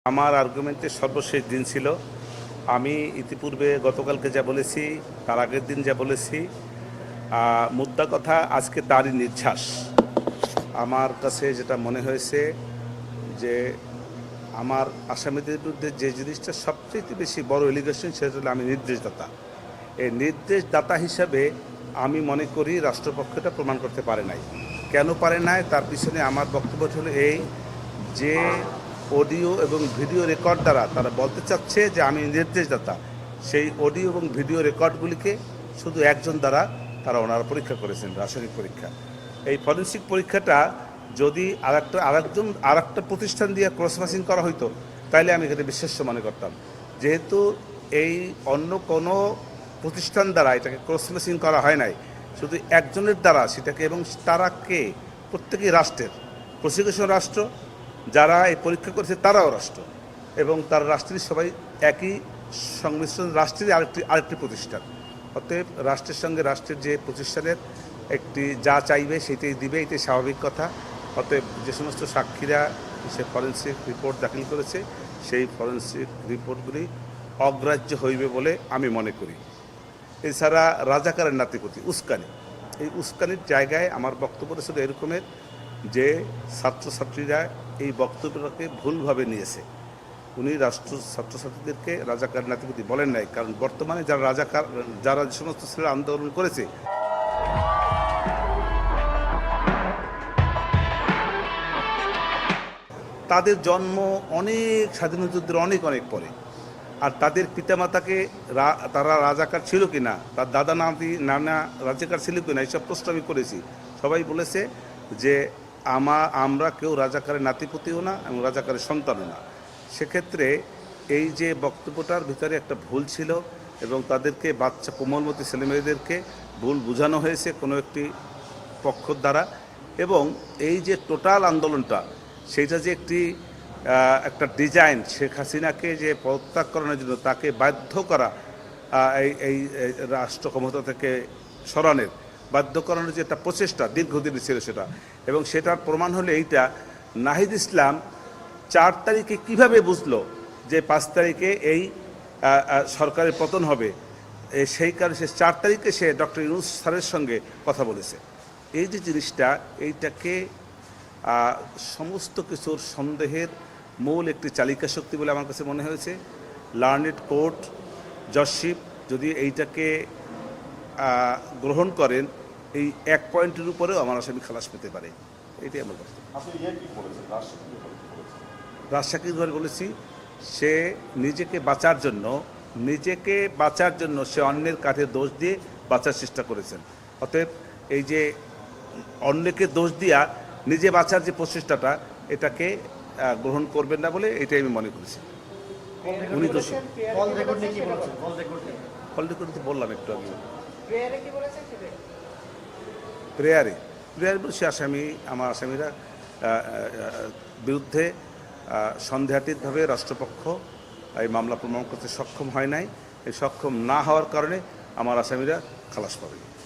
আমার আর্গুমেন্টের সর্বশেষ দিন ছিল। আমি ইতিপূর্বে গতকালকে যা বলেছি, তার আগের দিন যা বলেছি, মুদ্রা কথা আজকে তারই নির্যাস। আমার কাছে যেটা মনে হয়েছে যে আমার আসামিদের বিরুদ্ধে যে জিনিসটা সবচেয়ে বেশি বড় এলিগেশন, সেটা হলো আমি নির্দেশদাতা। এই নির্দেশদাতা হিসাবে আমি মনে করি রাষ্ট্রপক্ষটা প্রমাণ করতে পারে নাই। কেন পারে নাই, তার পিছনে আমার বক্তব্য হলো এই যে অডিও এবং ভিডিও রেকর্ড দ্বারা তারা বলতে চাচ্ছে যে আমি নির্দেশদাতা। সেই অডিও এবং ভিডিও রেকর্ডগুলিকে শুধু একজন দ্বারা তারা ওনারা পরীক্ষা করেছেন, রাসায়নিক পরীক্ষা। এই ফরেন্সিক পরীক্ষাটা যদি আরেকটা প্রতিষ্ঠান দিয়ে ক্রস ম্যাচিং করা হইতো, তাইলে আমি এখানে বিশ্বাস্য মনে করতাম। যেহেতু এই অন্য কোনো প্রতিষ্ঠান দ্বারা এটাকে ক্রস ম্যাচিং করা হয় নাই, শুধু একজনের দ্বারা সেটাকে, এবং তারা কে, প্রত্যেকেই রাষ্ট্রের, প্রসিকিউশন রাষ্ট্র, যারা এই পরীক্ষা করেছে তারাও রাষ্ট্র, এবং তার রাষ্ট্রের সবাই একই সংমিশ্রণ, রাষ্ট্রের আরেকটি প্রতিষ্ঠান। অতএব রাষ্ট্রের সঙ্গে রাষ্ট্রের যে প্রতিষ্ঠানের একটি যা চাইবে সেটাই দিবে, এটাই স্বাভাবিক কথা। অতএব যে সমস্ত সাক্ষীরা সে ফরেন্সিক রিপোর্ট দাখিল করেছে, সেই ফরেন্সিক রিপোর্টগুলি অগ্রাহ্য হইবে বলে আমি মনে করি। এছাড়া রাজাকারের নাতিপতি উস্কানি, এই উস্কানির জায়গায় আমার বক্তব্য ছিল এরকমের যে ছাত্রছাত্রীরা এই বক্তব্যটাকে ভুলভাবে নিয়েছে। উনি ছাত্রছাত্রীদেরকে রাজাকার নাতিপতি বলেন নাই, কারণ বর্তমানে যারা যে সমস্ত ছেলেরা আন্দোলন করেছে, তাদের জন্ম অনেক স্বাধীনতা যুদ্ধের অনেক পরে। আর তাদের পিতামাতাকে তারা রাজাকার ছিল কি না, তার দাদা নানা রাজাকার ছিল কি না, এইসব প্রশ্ন আমি করেছি। সবাই বলেছে যে আমরা কেউ রাজাকারের নাতিপতিও না এবং রাজাকারের সন্তানও না। সেক্ষেত্রে এই যে বক্তব্যটার ভিতরে একটা ভুল ছিল, এবং তাদেরকে বাচ্চা কোমলমতি ছেলেমেয়েদেরকে ভুল বোঝানো হয়েছে কোনো একটি পক্ষ দ্বারা। এবং এই যে টোটাল আন্দোলনটা, সেইটা যে একটা ডিজাইন, শেখ হাসিনাকে যে পদত্যাগ করানোর জন্য তাকে বাধ্য করা, এই রাষ্ট্র ক্ষমতা থেকে সরানোর বাধ্য করানোর যে একটা প্রচেষ্টা দীর্ঘদিনের ছিল সেটা, এবং সেটার প্রমাণ হলে এইটা, নাহিদ ইসলাম 4 তারিখে কিভাবে বুঝলো যে 5 তারিখে এই সরকারের পতন হবে। সেই কারণে সে 4 তারিখে সে ডক্টর ইউনূস স্যারের সঙ্গে কথা বলেছে। এই যে জিনিসটা, এইটাকে সমস্ত কিছুর সন্দেহের মূল একটি চালিকা শক্তি বলে আমার কাছে মনে হয়েছে। লার্নেড কোর্ট জজশিপ যদি এইটাকে গ্রহণ করেন, এই এক পয়েন্টের উপরেও আমার আসামি খালাস পেতে পারে। এটাই আমার কথা। রাজশাকীর ঘরে বলেছি, সে নিজেকে বাঁচার জন্য সে অন্যের কাঁধে দোষ দিয়ে বাঁচার চেষ্টা করেছেন। অতএব এই যে অন্যকে দোষ দিয়া নিজে বাঁচার যে প্রচেষ্টাটা, এটাকে গ্রহণ করবেন না বলে এটাই আমি মনে করেছি। উনি দোষী। ফল রেকর্ড বললাম একটু আগে। প্রেয়ারে বলছি আমার আসামিরা বিরুদ্ধে সন্দেহাতীতভাবে রাষ্ট্রপক্ষ এই মামলা প্রমাণ করতে সক্ষম হয় নাই। এই সক্ষম না হওয়ার কারণে আমার আসামিরা খালাস পাবে।